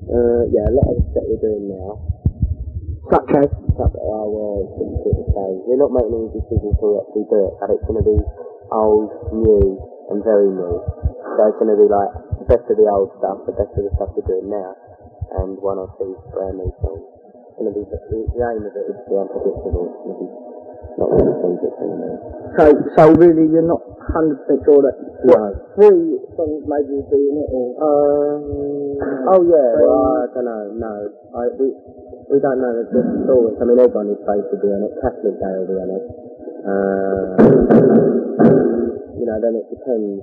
Yeah, a lot of the stuff we're doing now. Such as? We're not making any decisions to actually do it, but it's going to be old, new, and very new. So it's going to be like the best of the old stuff, the best of the stuff we're doing now, and one or two brand new songs. It's going to be the aim of it is to be unpredictable. It's going to be not really things that's going to So really, you're not 100% sure that no. 3 songs maybe you're doing it, or? Oh yeah, well, I don't know. No, we don't know the stories. I mean, everyone is supposed to be on it. Catholic Day will be on it. You know, then it depends.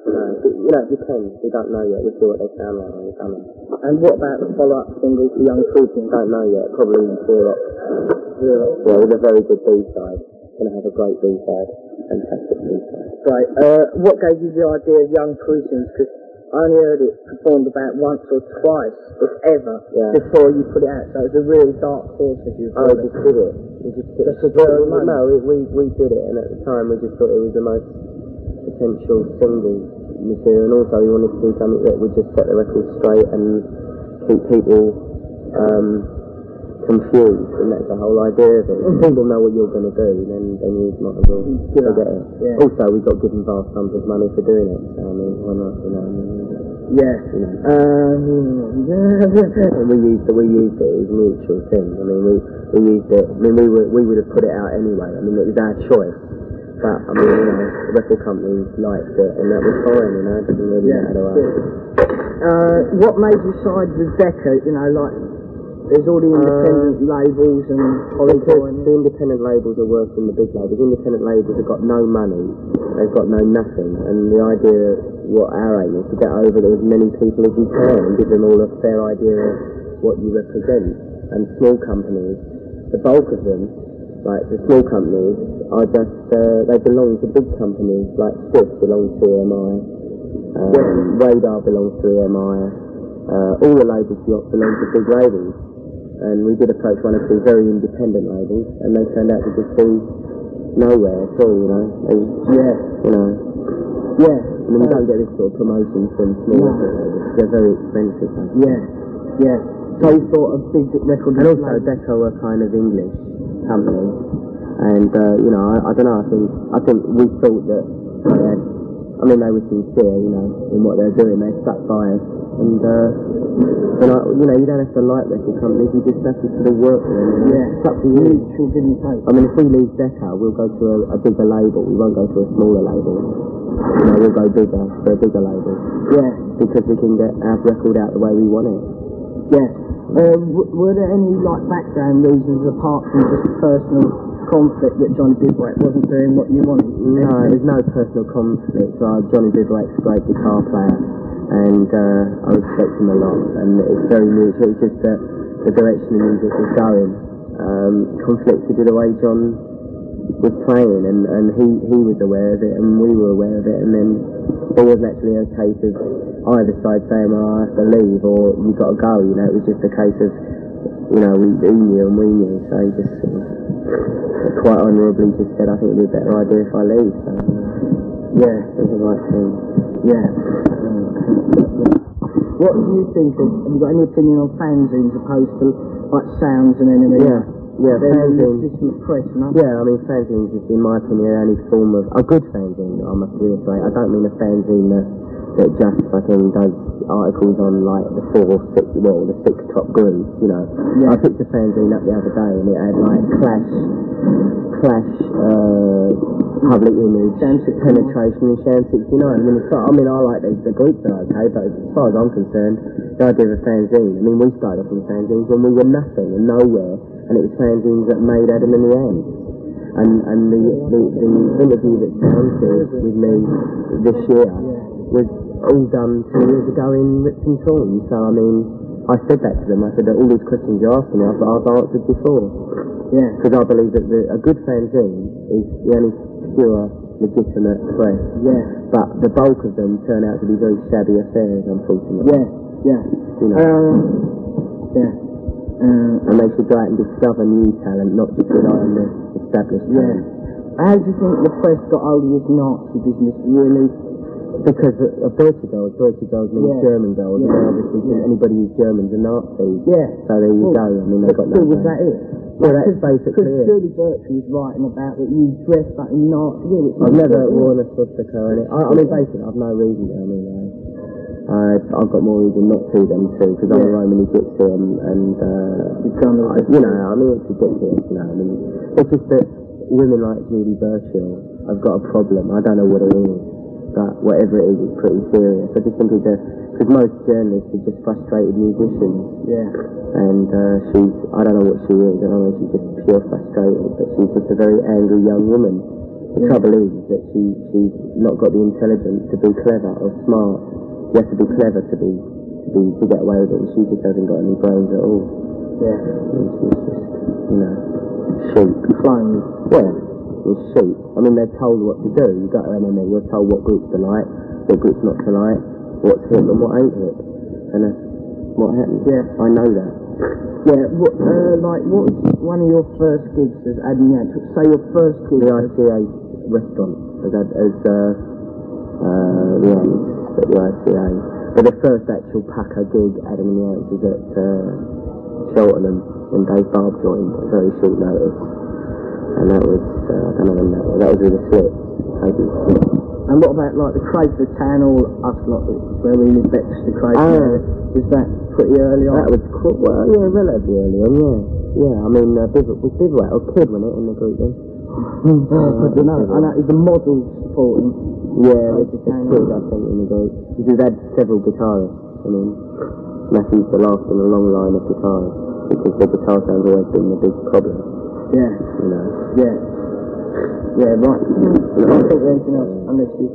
It depends. We don't know yet. We'll see what they sound like when we come in. And what about the follow-up single for Young Cruising? Don't know yet. Probably Zero. Yeah, with a very good B-side. Going to have a great B-side. Fantastic B-side. Right. What gave you the idea of Young Cruising? Because I only heard it performed about once or twice, if ever, before you put it out. So it was a really dark horse, if you we just did it. We just did it. No, we did it, and at the time we just thought it was the most potential single material, and also we wanted to do something that would just set the record straight and keep people confused, and that's the whole idea of it. If people know what you're going to do, then you might as well forget it. Yeah. Also, we got given vast sums of money for doing it, so I mean, why not, Yeah. And we used it as a mutual thing. I mean, we used it. I mean, we would have put it out anyway. I mean, it was our choice. But I mean, the record company liked it, and that was fine. It didn't really matter. What made you side with Decca? Like there's all the independent labels and the independent labels are worse than the big labels. Independent labels have got no money, they've got no nothing, and the idea, what our aim is to get over as many people as you can and give them all a fair idea of what you represent. And small companies, the bulk of them, like the small companies, are just they belong to big companies. Like Swift belongs to EMI, Radar belongs to EMI, all the labels belong to big labels. And we did approach one or two very independent labels, and they turned out to just be nowhere at all, I mean, you don't get this sort of promotion from small labels. They're very expensive. So you thought a big record... And also, Decca were kind of English company, and, I don't know, I think we thought that they had... I mean, they were sincere, in what they're doing. They stuck by us. And, you don't have to like record companies, you just have to sort of work with them. It's up to you. I mean, if we leave Decca, we'll go to a bigger label. We won't go to a smaller label. We'll go bigger, for a bigger label. Yeah. Because we can get our record out the way we want it. Yeah. Were there any, background reasons apart from just personal conflict that Johnny Bivouac wasn't doing what you wanted? No, there's no personal conflict. Johnny Bivouac's a great guitar player, and I respect him a lot, and it's very mutual. It's just the direction the music was going conflicted with the way John was playing, and he was aware of it, and we were aware of it, and then it wasn't actually a case of either side saying, well, I have to leave, or you got to go, it was just a case of, he knew and we knew, so he just quite honourably just said, I think it'd be a better idea if I leave, so it was the right thing. What do you think of, have you got any opinion on fanzines opposed to Sounds and anything? Fanzines. Press, no? I mean, fanzines is, in my opinion, the only form of a good fanzine. I must reiterate. I don't mean a fanzine that just fucking does articles on the 6 top groups. I picked a fanzine up the other day, and it had Clash, Public Image, Penetration, and Sham 69. I mean, I like the groups are okay, but as far as I'm concerned, the idea of a fanzine. I mean, we started off in fanzines when we were nothing and nowhere. And it was fanzines that made Adam in the end. And the interview that Sounds did with me this year was all done 2 years ago in Ripped and Torn. So, I mean, I said that to them. I said that all these questions you're asking me, I've answered before. Because I believe that a good fanzine is the only pure, legitimate press. But the bulk of them turn out to be very shabby affairs, unfortunately. And they should go out and discover new talent, not just rely on the established talent. How do you think the press got hold of this Nazi business? Really Because of Deutsche girls means German girls, and they obviously think anybody who's German's a Nazi. Yeah. So there you go, I mean, they got no was that it? Well, that's basically it. Because Julie Birchie was writing about that you dressed like a Nazi. I've never worn a swastika or anything. I mean, basically, I've no reason to, I mean, I've got more reason not to than to, because I'm a Roman Egyptian, and you know, I mean, it's ridiculous, you know, I mean, it's just that women like Julie Birchie have got a problem. I don't know what it is, but whatever it is, it's pretty serious. I just think it's because most journalists are just frustrated musicians. Yeah. And I don't know what she is, I don't know if she's just pure frustrated, but she's just a very angry young woman. The trouble is that she's not got the intelligence to be clever or smart. You have to be clever to get away with it, and she just hasn't got any brains at all. Yeah. And she's just, you know, sheep. Flying. Yeah. It's sheep. I mean, they're told what to do. You go to MMA, you're told what groups to like, what groups not to like, what's hip and what ain't hip. And that's what happens. Yeah. I know that. Yeah, what was one of your first gigs as Adam Yance? Say your first gig. The ICA restaurant as the ICA. But the first actual Packer gig Adam Yance was at Cheltenham when Dave Barb joined at very short notice. And that was, I don't know when that was. That was with the Slits. And what about like the Crater Town or us lot, where we lived next to Crater? Was that pretty early on? That was relatively early on, yeah. I mean, Bivouac, or Kid, wasn't it, in the group then? I don't know. I know, is the model supporting? Yeah, there's a Kid, I think, in the group. Because we've had several guitarists. I mean, Matthew's the last in a long line of guitarists, because the guitar sound's always been the big problem. Yeah. You know. Yeah. Yeah, right. I don't think there's anything else unless you...